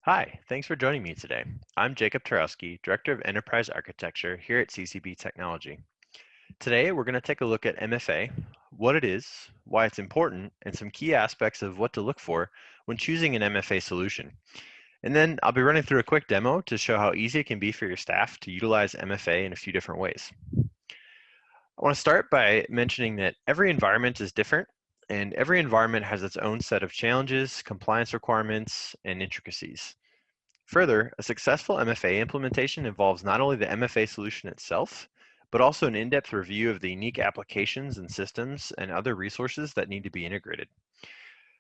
Hi, thanks for joining me today. I'm Jacob Tarowski, Director of Enterprise Architecture here at CCB Technology. Today, we're going to take a look at MFA, what it is, why it's important, and some key aspects of what to look for when choosing an MFA solution. And then I'll be running through a quick demo to show how easy it can be for your staff to utilize MFA in a few different ways. I want to start by mentioning that every environment is different, and every environment has its own set of challenges, compliance requirements, and intricacies. Further, a successful MFA implementation involves not only the MFA solution itself, but also an in-depth review of the unique applications and systems and other resources that need to be integrated.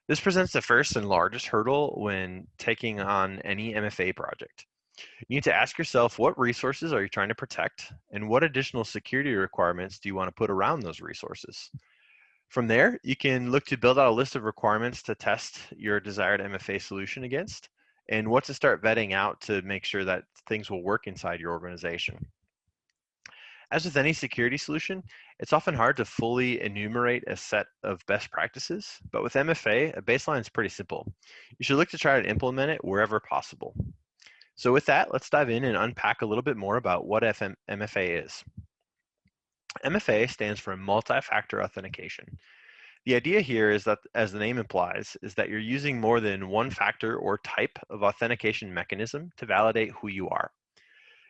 This presents the first and largest hurdle when taking on any MFA project. You need to ask yourself, what resources are you trying to protect, and what additional security requirements do you want to put around those resources? From there, you can look to build out a list of requirements to test your desired MFA solution against, and what to start vetting out to make sure that things will work inside your organization. As with any security solution, it's often hard to fully enumerate a set of best practices, but with MFA, a baseline is pretty simple. You should look to try to implement it wherever possible. So with that, let's dive in and unpack a little bit more about what MFA is. MFA stands for Multi Factor Authentication. The idea here is that, as the name implies, is that you're using more than one factor or type of authentication mechanism to validate who you are.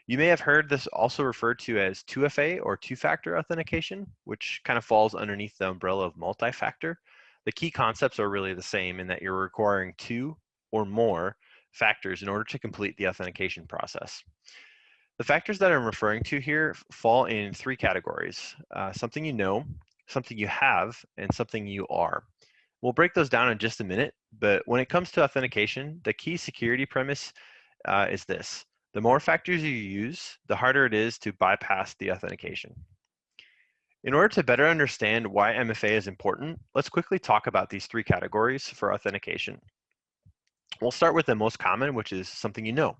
You may have heard this also referred to as 2FA or two-factor authentication, which kind of falls underneath the umbrella of multi-factor. The key concepts are really the same in that you're requiring two or more factors in order to complete the authentication process. The factors that I'm referring to here fall in three categories: something you know, something you have, and something you are. We'll break those down in just a minute, but when it comes to authentication, the key security premise is this: the more factors you use, the harder it is to bypass the authentication. In order to better understand why MFA is important, let's quickly talk about these three categories for authentication. We'll start with the most common, which is something you know.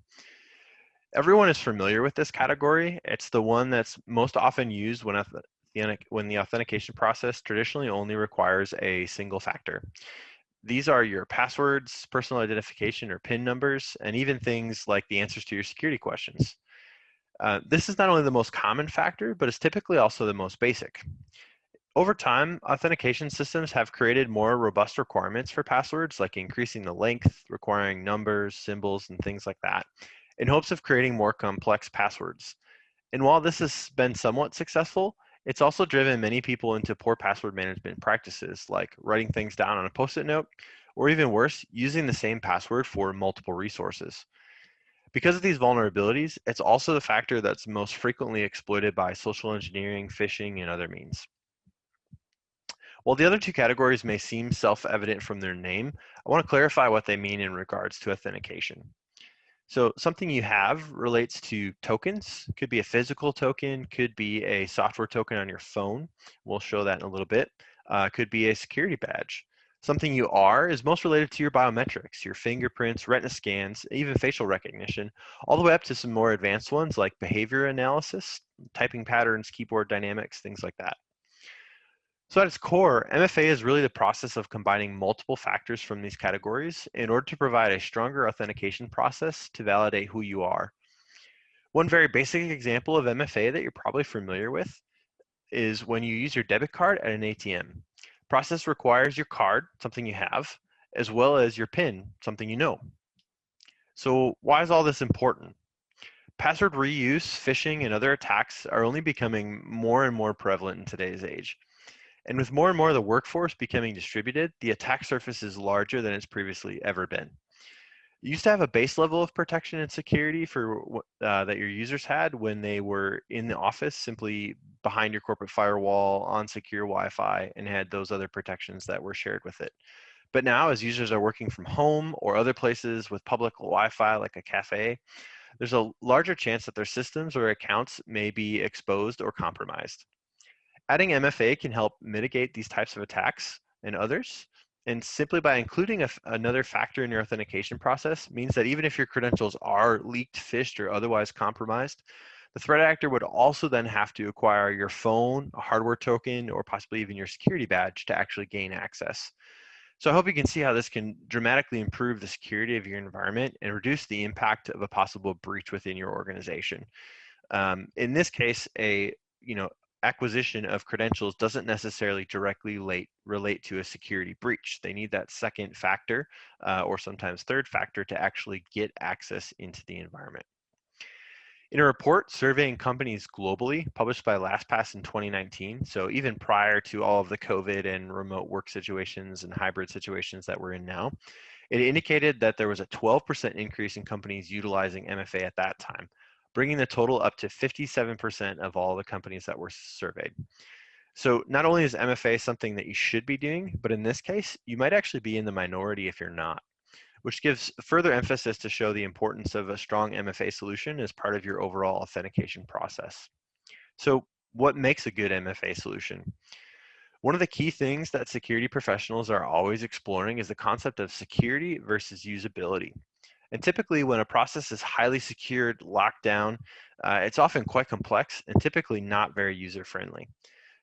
Everyone is familiar with this category. It's the one that's most often used when the authentication process traditionally only requires a single factor. These are your passwords, personal identification or PIN numbers, and even things like the answers to your security questions. This is not only the most common factor, but it's typically also the most basic. Over time, authentication systems have created more robust requirements for passwords, like increasing the length, requiring numbers, symbols, and things like that, in hopes of creating more complex passwords. And while this has been somewhat successful, it's also driven many people into poor password management practices, like writing things down on a Post-it note, or even worse, using the same password for multiple resources. Because of these vulnerabilities, it's also the factor that's most frequently exploited by social engineering, phishing, and other means. While the other two categories may seem self-evident from their name, I want to clarify what they mean in regards to authentication. So something you have relates to tokens. Could be a physical token, could be a software token on your phone. We'll show that in a little bit. Could be a security badge. Something you are is most related to your biometrics, your fingerprints, retina scans, even facial recognition, all the way up to some more advanced ones like behavior analysis, typing patterns, keyboard dynamics, things like that. So at its core, MFA is really the process of combining multiple factors from these categories in order to provide a stronger authentication process to validate who you are. One very basic example of MFA that you're probably familiar with is when you use your debit card at an ATM. Process requires your card, something you have, as well as your PIN, something you know. So why is all this important? Password reuse, phishing, and other attacks are only becoming more and more prevalent in today's age. And with more and more of the workforce becoming distributed, the attack surface is larger than it's previously ever been. You used to have a base level of protection and security for that your users had when they were in the office, simply behind your corporate firewall, on secure Wi-Fi, and had those other protections that were shared with it. But now, as users are working from home or other places with public Wi-Fi, like a cafe, there's a larger chance that their systems or accounts may be exposed or compromised. Adding MFA can help mitigate these types of attacks and others. And simply by including another factor in your authentication process means that even if your credentials are leaked, phished, or otherwise compromised, the threat actor would also then have to acquire your phone, a hardware token, or possibly even your security badge to actually gain access. So I hope you can see how this can dramatically improve the security of your environment and reduce the impact of a possible breach within your organization. In this case, a acquisition of credentials doesn't necessarily directly relate to a security breach. They need that second factor or sometimes third factor to actually get access into the environment. In a report surveying companies globally published by LastPass in 2019, so even prior to all of the COVID and remote work situations and hybrid situations that we're in now, it indicated that there was a 12% increase in companies utilizing MFA at that time, bringing the total up to 57% of all the companies that were surveyed. So not only is MFA something that you should be doing, but in this case, you might actually be in the minority if you're not, which gives further emphasis to show the importance of a strong MFA solution as part of your overall authentication process. So what makes a good MFA solution? One of the key things that security professionals are always exploring is the concept of security versus usability. And typically when a process is highly secured, locked down, it's often quite complex and typically not very user-friendly.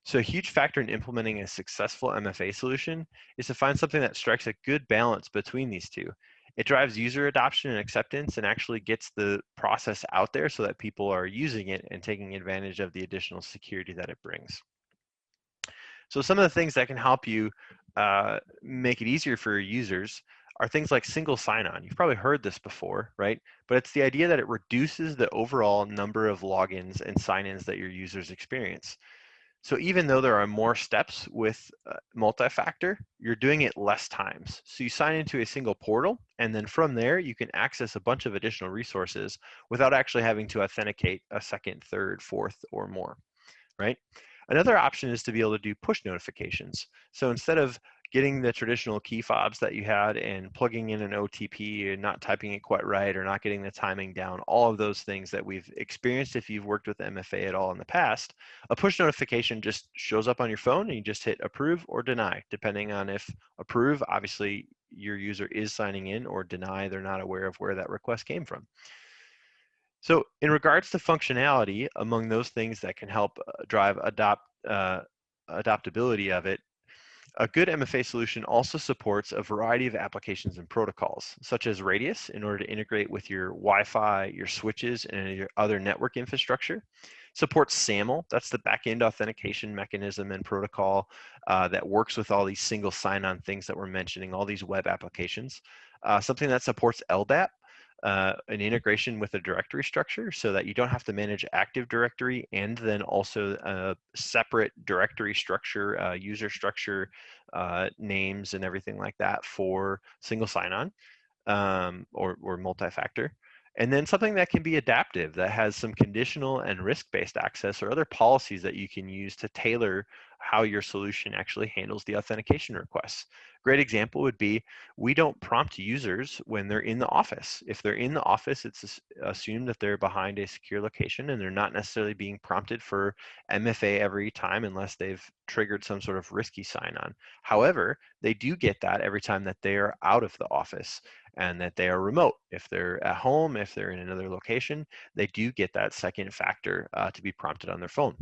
So a huge factor in implementing a successful MFA solution is to find something that strikes a good balance between these two. It drives user adoption and acceptance and actually gets the process out there so that people are using it and taking advantage of the additional security that it brings. So some of the things that can help you make it easier for your users are things like single sign-on. You've probably heard this before, right? But it's the idea that it reduces the overall number of logins and sign-ins that your users experience. So even though there are more steps with multi-factor, you're doing it less times. So you sign into a single portal, and then from there, you can access a bunch of additional resources without actually having to authenticate a second, third, fourth, or more, right? Another option is to be able to do push notifications. So instead of getting the traditional key fobs that you had and plugging in an OTP and not typing it quite right or not getting the timing down, all of those things that we've experienced if you've worked with MFA at all in the past, a push notification just shows up on your phone and you just hit approve or deny, depending on if approve, obviously your user is signing in, or deny, they're not aware of where that request came from. So in regards to functionality, among those things that can help drive adoptability of it, a good MFA solution also supports a variety of applications and protocols, such as Radius, in order to integrate with your Wi-Fi, your switches, and your other network infrastructure. Supports SAML, that's the backend authentication mechanism and protocol that works with all these single sign-on things that we're mentioning, all these web applications. Something that supports LDAP, an integration with a directory structure so that you don't have to manage Active Directory and then also a separate directory structure, user structure, names and everything like that for single sign-on or multi-factor. And then something that can be adaptive, that has some conditional and risk-based access or other policies that you can use to tailor how your solution actually handles the authentication requests. Great example would be, we don't prompt users when they're in the office. If they're in the office, it's assumed that they're behind a secure location and they're not necessarily being prompted for MFA every time unless they've triggered some sort of risky sign-on. However, they do get that every time that they are out of the office and that they are remote. If they're at home, if they're in another location, they do get that second factor to be prompted on their phone.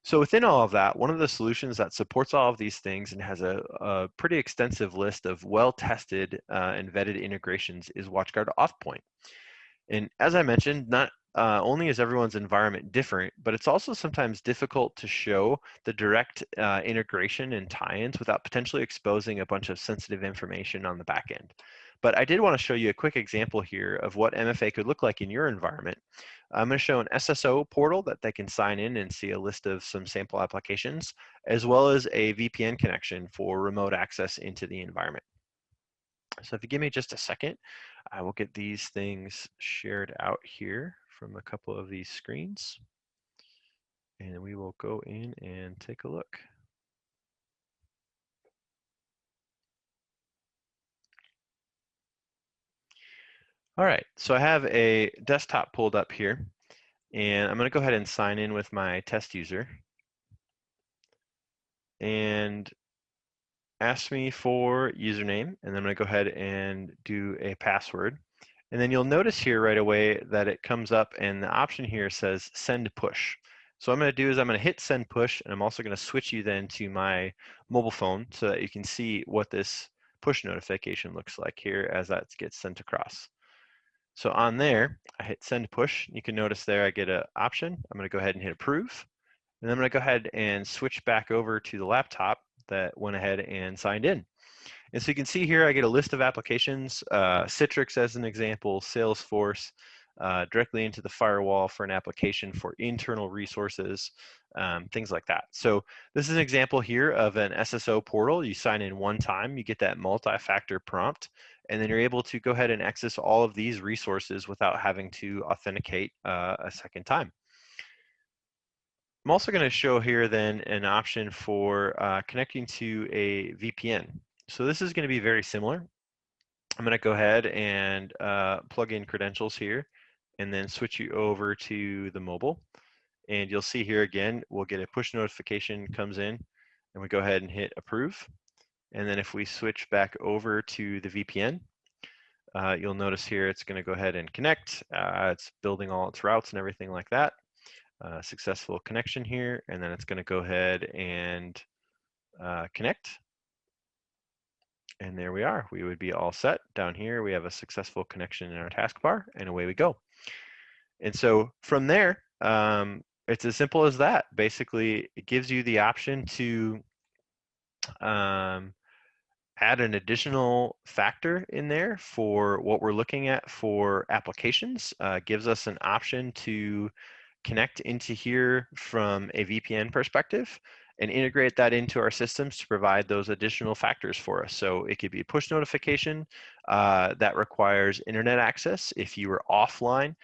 So within all of that, one of the solutions that supports all of these things and has a pretty extensive list of well-tested and vetted integrations is WatchGuard AuthPoint. And as I mentioned, not only is everyone's environment different, but it's also sometimes difficult to show the direct integration and tie-ins without potentially exposing a bunch of sensitive information on the back end. But I did want to show you a quick example here of what MFA could look like in your environment. I'm going to show an SSO portal that they can sign in and see a list of some sample applications, as well as a VPN connection for remote access into the environment. So if you give me just a second, I will get these things shared out here from a couple of these screens, and we will go in and take a look. All right, so I have a desktop pulled up here, and I'm going to go ahead and sign in with my test user and ask me for username, and then I'm going to go ahead and do a password. And then you'll notice here right away that it comes up and the option here says send push. So what I'm going to do is I'm going to hit send push, and I'm also going to switch you then to my mobile phone so that you can see what this push notification looks like here as that gets sent across. So on there, I hit send push. You can notice there I get an option. I'm going to go ahead and hit approve. And then I'm going to go ahead and switch back over to the laptop that went ahead and signed in. And so you can see here I get a list of applications, Citrix as an example, Salesforce, directly into the firewall for an application for internal resources, things like that. So this is an example here of an SSO portal. You sign in one time, you get that multi-factor prompt, and then you're able to go ahead and access all of these resources without having to authenticate a second time. I'm also going to show here then an option for connecting to a VPN. So this is going to be very similar. I'm going to go ahead and plug in credentials here and then switch you over to the mobile. And you'll see here again, we'll get a push notification comes in and we go ahead and hit approve. And then if we switch back over to the VPN, you'll notice here it's going to go ahead and connect. It's building all its routes and everything like that. Successful connection here, and then it's going to go ahead and connect. And there we are. We would be all set. Down here, we have a successful connection in our taskbar, and away we go. And so from there, it's as simple as that. Basically, it gives you the option to add an additional factor in there for what we're looking at for applications. Gives us an option to connect into here from a VPN perspective and integrate that into our systems to provide those additional factors for us. So it could be a push notification that requires internet access. If you are offline,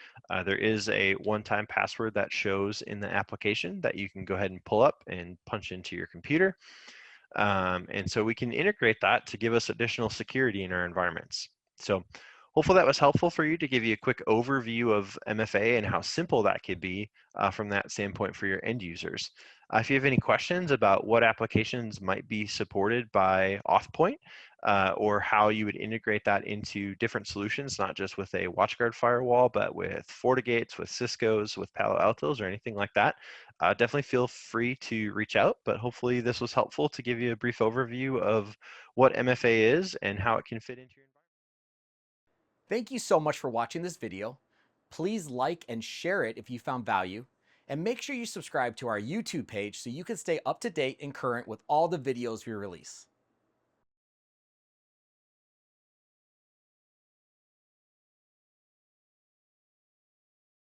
there is a one-time password that shows in the application that you can go ahead and pull up and punch into your computer. And so we can integrate that to give us additional security in our environments. So hopefully that was helpful for you to give you a quick overview of MFA and how simple that could be from that standpoint for your end users. If you have any questions about what applications might be supported by AuthPoint or how you would integrate that into different solutions, not just with a WatchGuard firewall, but with FortiGates, with Cisco's, with Palo Alto's, or anything like that, definitely feel free to reach out. But hopefully this was helpful to give you a brief overview of what MFA is and how it can fit into your environment. Thank you so much for watching this video. Please like and share it if you found value, and make sure you subscribe to our YouTube page so you can stay up to date and current with all the videos we release.